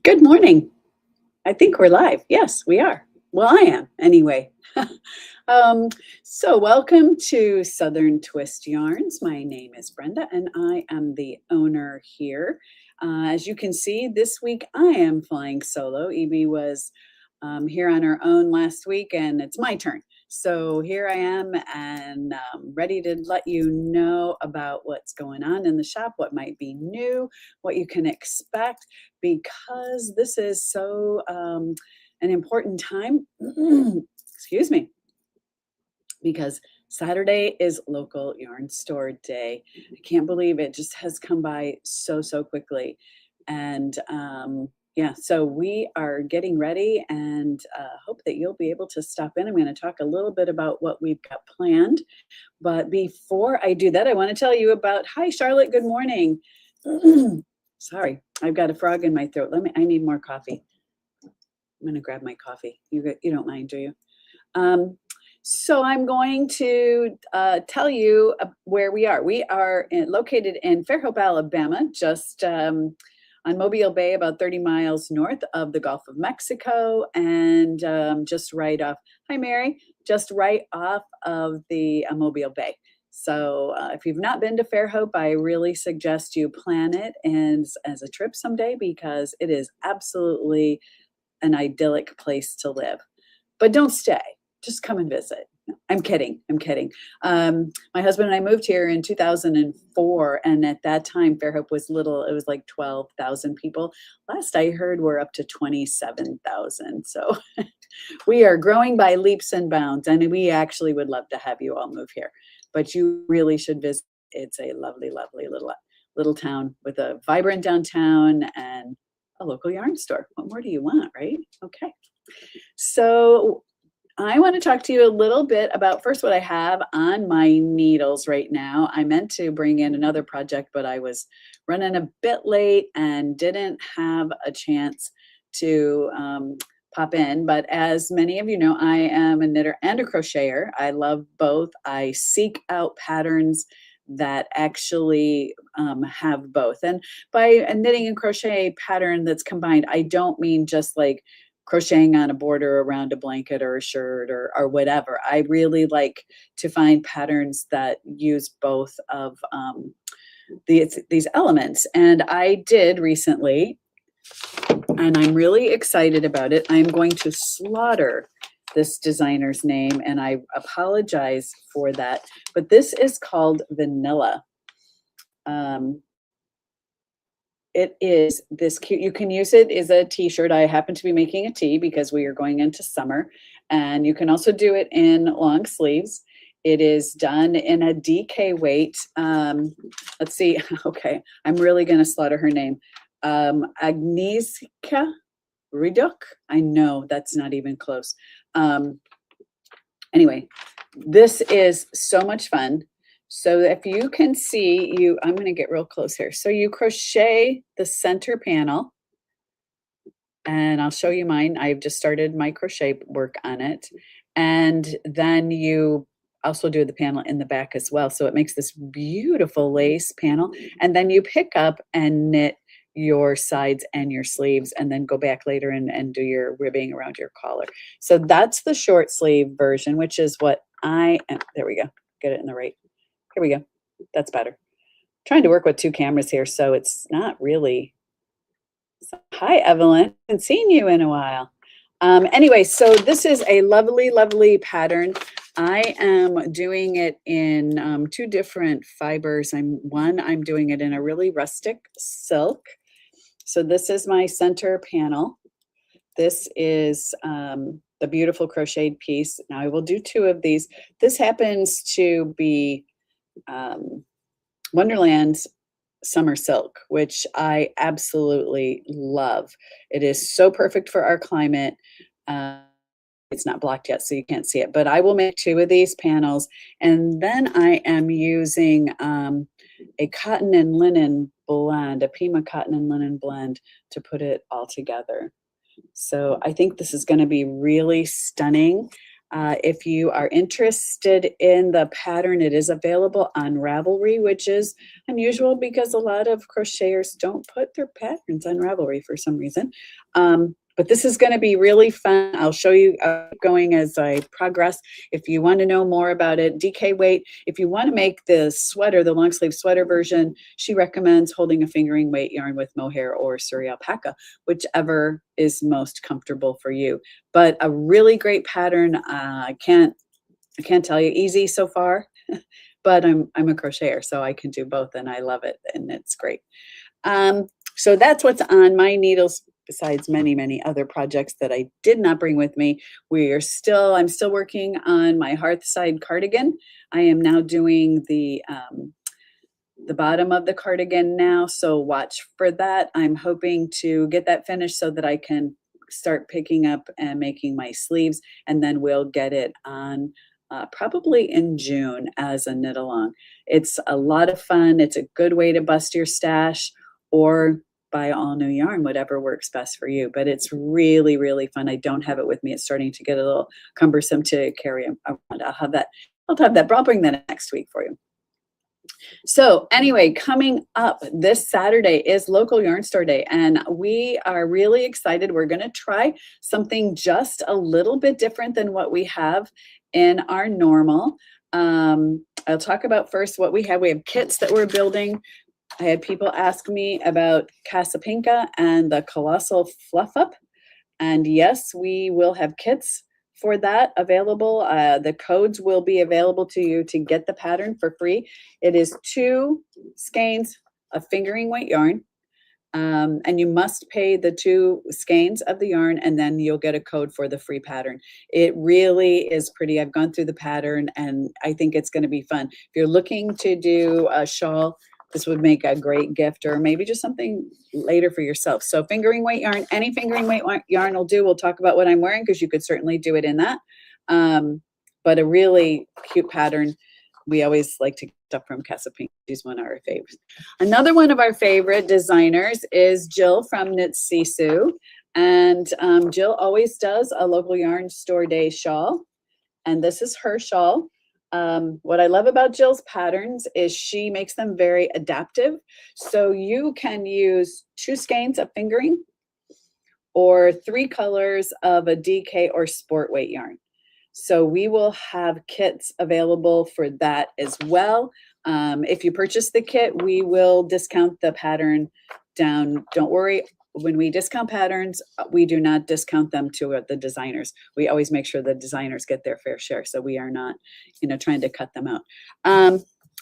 Good morning. I think we're live. Yes, we are. Well, I am anyway. um, so, welcome to Southern Twist Yarns. My name is Brenda, and I am the owner here. As you can see, this week I am flying solo. Evie was here on her own last week, and it's my turn. So here I am and ready to let you know about what's going on in the shop, what might be new, what you can expect, because this is so an important time. Excuse me, because Saturday is local yarn store day. I can't believe it just has come by so quickly. And yeah, so we are getting ready and hope that you'll be able to stop in. I'm going to talk a little bit about what we've got planned. But before I do that, I want to tell you about, hi, Charlotte, good morning. Sorry, I've got a frog in my throat. I need more coffee. I'm going to grab my coffee. You don't mind, do you? So I'm going to tell you where we are. We are located in Fairhope, Alabama, just on Mobile Bay, about 30 miles north of the Gulf of Mexico, and just right off, hi Mary, just right off of the Mobile Bay. So if you've not been to Fairhope, I really suggest you plan it as a trip someday, because it is absolutely an idyllic place to live. But don't stay. Just come and visit. I'm kidding. My husband and I moved here in 2004, and at that time, Fairhope was little. It was like 12,000 people. Last I heard, we're up to 27,000. So we are growing by leaps and bounds, and we actually would love to have you all move here. But you really should visit. It's a lovely little town with a vibrant downtown and a local yarn store. What more do you want, right? Okay. So I want to talk to you a little bit about first what I have on my needles right now. I meant to bring in another project, but I was running a bit late and didn't have a chance to pop in. But as many of you know, I am a knitter and a crocheter. I love both. I seek out patterns that actually have both. And by a knitting and crochet pattern that's combined, I don't mean just like crocheting on a border around a blanket or a shirt or whatever. I really like to find patterns that use both of these elements. And I did recently, and I'm really excited about it. I'm going to slaughter this designer's name, and I apologize for that. But this is called Vanilla. It is this cute. You can use it as a t-shirt. I happen to be making a tee because we are going into summer. And you can also do it in long sleeves. It is done in a DK weight. Let's see. Okay, I'm really going to slaughter her name. Agnieszka Riduk. I know that's not even close. Anyway, this is so much fun. So if you can see, I'm going to get real close here. So you crochet the center panel, and I'll show you mine. I've just started my crochet work on it. And then you also do the panel in the back as well. So it makes this beautiful lace panel. And then you pick up and knit your sides and your sleeves, and then go back later and do your ribbing around your collar. So that's the short sleeve version, which is what there we go. Get it in the right. Here we go. That's better. I'm trying to work with two cameras here, so it's not really. So, hi, Evelyn. I haven't seen you in a while. Anyway, so this is a lovely pattern. I am doing it in two different fibers. I'm doing it in a really rustic silk. So this is my center panel. This is the beautiful crocheted piece. Now I will do two of these. This happens to be Wonderland's summer silk, which I absolutely love. It is so perfect for our climate. It's not blocked yet, so you can't see it, but I will make two of these panels, and then I am using a cotton and linen blend, a Pima cotton and linen blend, to put it all together. So I think this is going to be really stunning. If you are interested in the pattern, it is available on Ravelry, which is unusual because a lot of crocheters don't put their patterns on Ravelry for some reason. But this is going to be really fun. I'll show you going as I progress. If you want to know more about it, DK weight. If you want to make the sweater, the long sleeve sweater version, she recommends holding a fingering weight yarn with mohair or Surrey alpaca, whichever is most comfortable for you. But a really great pattern. I can't tell you easy so far, but I'm a crocheter, so I can do both, and I love it, and it's great. So that's what's on my needles, besides many, many other projects that I did not bring with me. I'm still working on my Hearthside cardigan. I am now doing the bottom of the cardigan now, so watch for that. I'm hoping to get that finished so that I can start picking up and making my sleeves, and then we'll get it on probably in June as a knit along. It's a lot of fun. It's a good way to bust your stash or buy all new yarn, whatever works best for you. But it's really, really fun. I don't have it with me. It's starting to get a little cumbersome to carry around. I'll have that, but I'll bring that next week for you. So anyway, coming up this Saturday is Local Yarn Store Day, and we are really excited. We're going to try something just a little bit different than what we have in our normal. I'll talk about first what we have. We have kits that we're building. I had people ask me about Casapinka and the Colossal Fluff Up. And yes, we will have kits for that available. The codes will be available to you to get the pattern for free. It is 2 skeins of fingering weight yarn. And you must pay the 2 skeins of the yarn, and then you'll get a code for the free pattern. It really is pretty. I've gone through the pattern, and I think it's going to be fun. If you're looking to do a shawl, this would make a great gift, or maybe just something later for yourself. So fingering weight yarn, any fingering weight yarn will do. We'll talk about what I'm wearing because you could certainly do it in that. But a really cute pattern. We always like to get stuff from Casapinka. She's one of our favorites. Another one of our favorite designers is Jill from Knit Sisu. And Jill always does a Local Yarn Store Day shawl. And this is her shawl. What I love about Jill's patterns is she makes them very adaptive. So you can use 2 skeins of fingering or 3 colors of a DK or sport weight yarn. So we will have kits available for that as well. If you purchase the kit, we will discount the pattern down. Don't worry. When we discount patterns, we do not discount them to the designers. We always make sure the designers get their fair share. So we are not, trying to cut them out.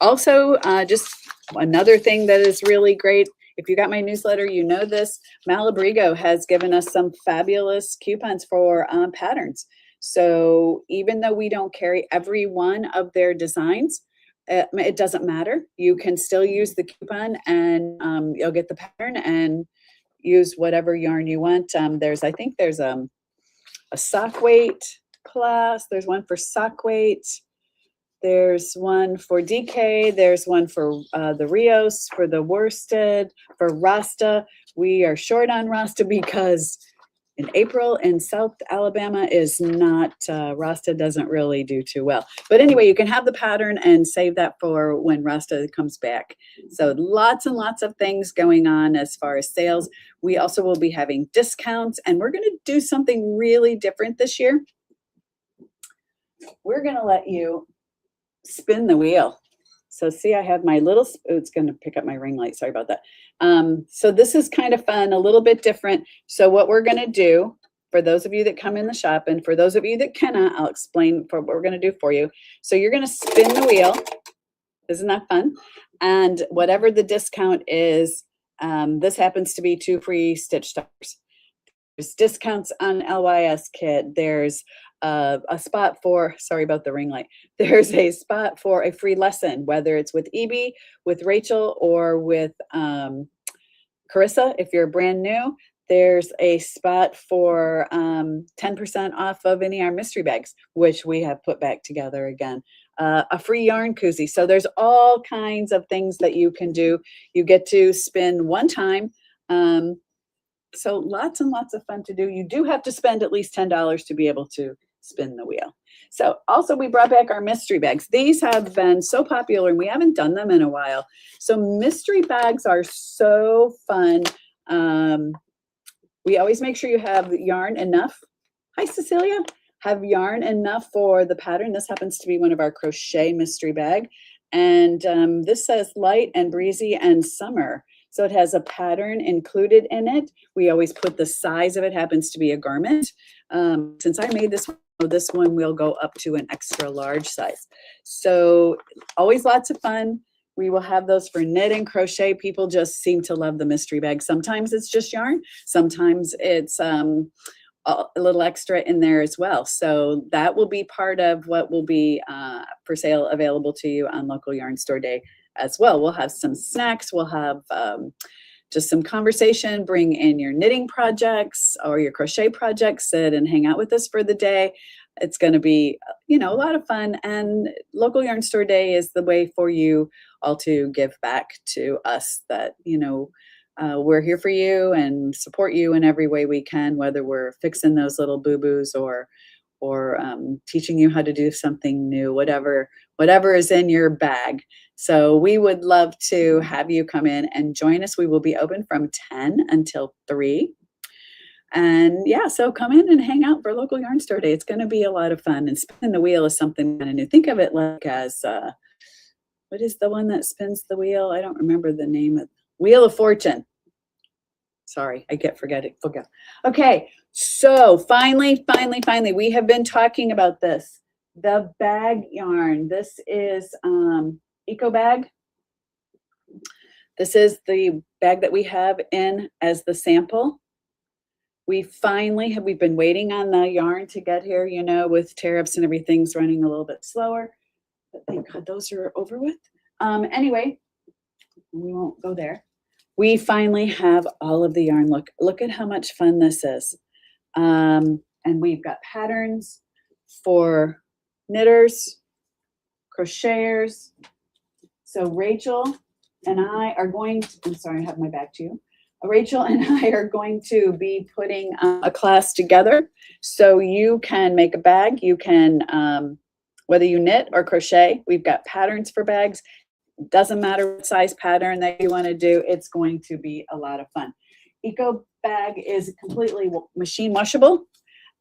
Also, just another thing that is really great. If you got my newsletter, you know this. Malabrigo has given us some fabulous coupons for patterns. So even though we don't carry every one of their designs, it doesn't matter. You can still use the coupon, and you'll get the pattern and use whatever yarn you want. I think there's a sock weight class. There's one for sock weight. There's one for DK. There's one for the Rios, for the worsted, for Rasta. We are short on Rasta because in April in South Alabama is not, Rasta doesn't really do too well. But anyway, you can have the pattern and save that for when Rasta comes back. So lots and lots of things going on as far as sales. We also will be having discounts, and we're going to do something really different this year. We're going to let you spin the wheel. So see, I have my little, it's going to pick up my ring light. Sorry about that. So this is kind of fun, a little bit different. So what we're going to do, for those of you that come in the shop, and for those of you that cannot, I'll explain what we're going to do for you. So you're going to spin the wheel. Isn't that fun? And whatever the discount is, this happens to be 2 free stitch stoppers. There's discounts on LYS kit. There's a spot for, sorry about the ring light. There's a spot for a free lesson, whether it's with Evie, with Rachel, or with Carissa. If you're brand new, there's a spot for 10% off of any of our mystery bags, which we have put back together again. A free yarn koozie. So there's all kinds of things that you can do. You get to spin one time. So lots and lots of fun to do. You do have to spend at least $10 to be able to spin the wheel. So also we brought back our mystery bags. These have been so popular and we haven't done them in a while. So mystery bags are so fun. We always make sure you have yarn enough. Hi, Cecilia. Have yarn enough for the pattern. This happens to be one of our crochet mystery bag. And this says light and breezy and summer. So it has a pattern included in it. We always put the size of it, happens to be a garment. Since I made this one will go up to an extra large size. So always lots of fun. We will have those for knit and crochet. People just seem to love the mystery bag. Sometimes it's just yarn. Sometimes it's a little extra in there as well. So that will be part of what will be for sale available to you on Local Yarn Store Day as well. We'll have some snacks. We'll have just some conversation. Bring in your knitting projects or your crochet projects. Sit and hang out with us for the day. It's going to be, a lot of fun. And Local Yarn Store Day is the way for you all to give back to us that, we're here for you and support you in every way we can, whether we're fixing those little boo-boos or teaching you how to do something new, whatever is in your bag. So we would love to have you come in and join us. We will be open from 10 until 3. And yeah, so come in and hang out for Local Yarn Store Day. It's going to be a lot of fun. And spinning the wheel is something kind of new. Think of it like as, what is the one that spins the wheel? I don't remember the name of Wheel of Fortune. Sorry, I forget. Okay, so finally, we have been talking about this. The bag yarn. This is Eco Bag. This is the bag that we have in as the sample. We've been waiting on the yarn to get here, with tariffs and everything's running a little bit slower. But thank God those are over with. Anyway, we won't go there. We finally have all of the yarn. Look at how much fun this is. And we've got patterns for knitters, crocheters. So Rachel and I are going to, I'm sorry, I have my back to you. Rachel and I are going to be putting a class together so you can make a bag. You can, whether you knit or crochet, we've got patterns for bags. Doesn't matter what size pattern that you want to do, it's going to be a lot of fun. Eco Bag is completely machine washable,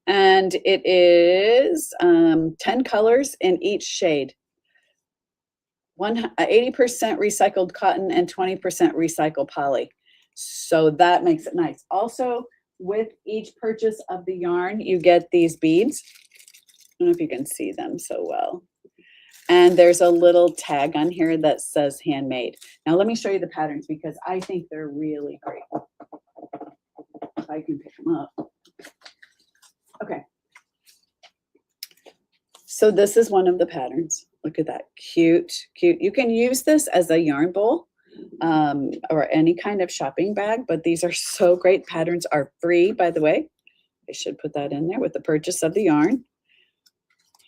and it is 10 colors in each shade. 80% recycled cotton and 20% recycled poly. So that makes it nice. Also, with each purchase of the yarn, you get these beads. I don't know if you can see them so well. And there's a little tag on here that says handmade. Now let me show you the patterns because I think they're really great. If I can pick them up. Okay. So this is one of the patterns. Look at that, cute. You can use this as a yarn bowl or any kind of shopping bag, but these are so great. Patterns are free, by the way. I should put that in there with the purchase of the yarn.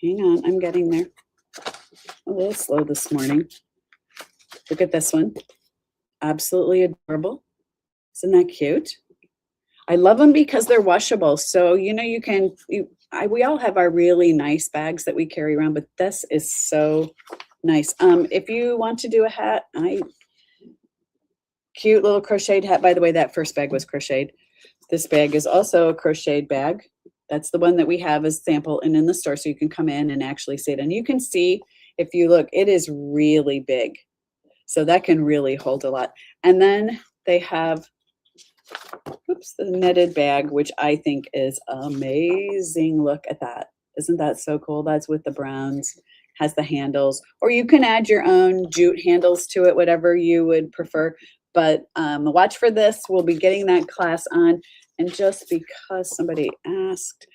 Hang on, I'm getting there. A little slow this morning. Look at this one. Absolutely adorable. Isn't that cute? I love them because they're washable. So, we all have our really nice bags that we carry around, but this is so nice. If you want to do a hat, cute little crocheted hat. By the way, that first bag was crocheted. This bag is also a crocheted bag. That's the one that we have as sample and in the store, so you can come in and actually see it. And you can see, if you look, it is really big. So that can really hold a lot. And then they have, the knitted bag, which I think is amazing. Look at that. Isn't that so cool? That's with the browns, has the handles, or you can add your own jute handles to it, whatever you would prefer. But watch for this. We'll be getting that class on. And just because somebody asked,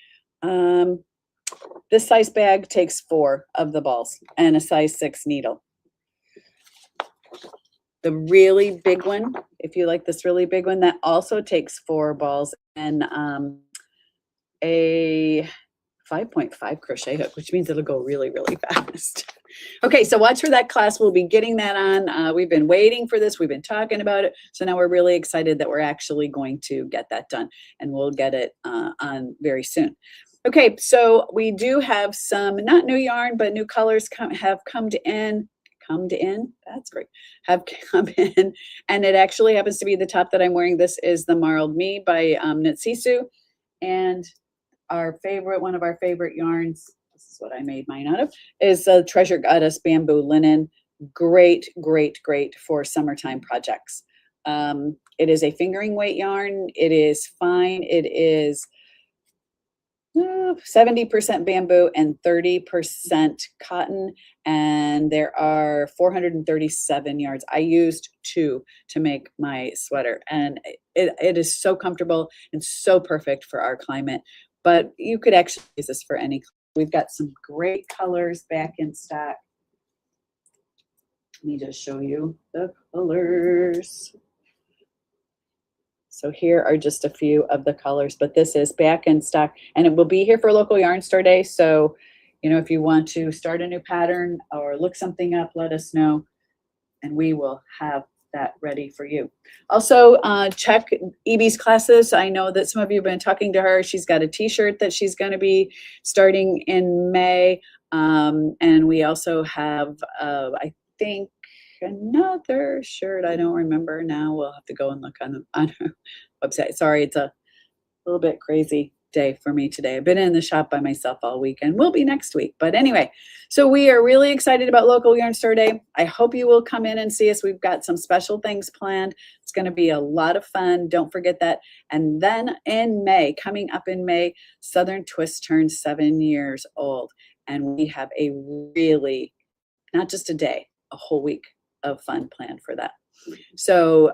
this size bag takes 4 of the balls and a size 6 needle. The really big one, if you like this really big one, that also takes 4 balls and a 5.5 crochet hook, which means it'll go really, really fast. Okay, so watch for that class. We'll be getting that on. We've been waiting for this. We've been talking about it. So now we're really excited that we're actually going to get that done, and we'll get it on very soon. Okay, so we do have some, not new yarn, but new colors have come in. That's great. Have come in, and it actually happens to be the top that I'm wearing. This is the Marled Me by Knit Sisu, and one of our favorite yarns. This is what I made mine out of. Is Treasure Goddess bamboo linen. Great, great, great for summertime projects. It is a fingering weight yarn. It is fine. It is 70% bamboo and 30% cotton, and there are 437 yards. I used 2 to make my sweater, and it is so comfortable and so perfect for our climate, but you could actually use this for any. We've got some great colors back in stock. Let me just show you the colors. So here are just a few of the colors, but this is back in stock, and it will be here for local yarn store day. So, if you want to start a new pattern or look something up, let us know, and we will have that ready for you. Also, check Evie's classes. I know that some of you have been talking to her. She's got a t-shirt that she's going to be starting in May. And we also have, I think, another shirt. I don't remember now. We'll have to go and look on her website. Sorry, it's a little bit crazy day for me today. I've been in the shop by myself all week, and will be next week. But anyway, so we are really excited about Local Yarn Store Day. I hope you will come in and see us. We've got some special things planned. It's going to be a lot of fun. Don't forget that. And then in May, coming up in May, Southern Twist turns 7 years old. And we have a really, not just a day, a whole week of fun planned for that. So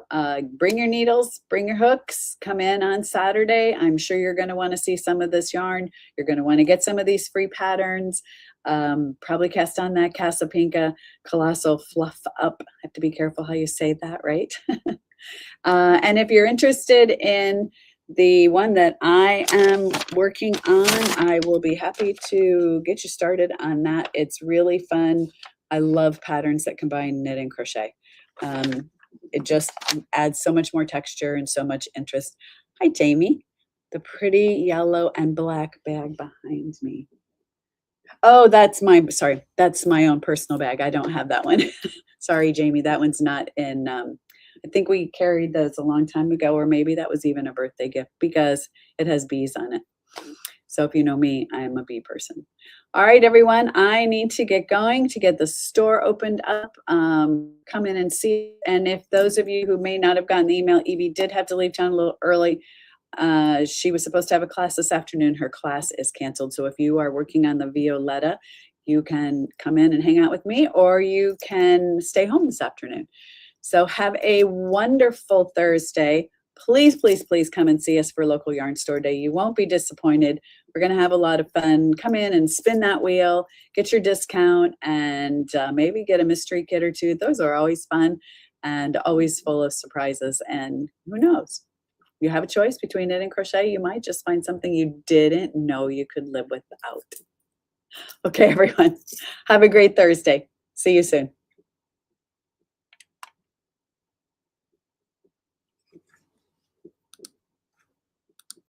bring your needles, bring your hooks, come in on Saturday. I'm sure you're going to want to see some of this yarn. You're going to want to get some of these free patterns. Probably cast on that Casapinka Colossal Fluff Up. I have to be careful how you say that, right? And if you're interested in the one that I am working on, I will be happy to get you started on that. It's really fun. I love patterns that combine knit and crochet. It just adds so much more texture and so much interest. Hi, Jamie. The pretty yellow and black bag behind me. Oh, that's my own personal bag. I don't have that one. Sorry, Jamie. That one's not in. I think we carried those a long time ago, or maybe that was even a birthday gift because it has bees on it. So if you know me, I am a bee person. All right, everyone, I need to get going to get the store opened up. Come in and see. And if those of you who may not have gotten the email, Evie did have to leave town a little early. She was supposed to have a class this afternoon. Her class is canceled. So if you are working on the Violetta, you can come in and hang out with me, or you can stay home this afternoon. So have a wonderful Thursday. Please, please, please come and see us for Local Yarn Store Day. You won't be disappointed. We're going to have a lot of fun. Come in and spin that wheel, get your discount, and maybe get a mystery kit or two. Those are always fun and always full of surprises. And who knows? You have a choice between knit and crochet. You might just find something you didn't know you could live without. Okay, everyone. Have a great Thursday. See you soon.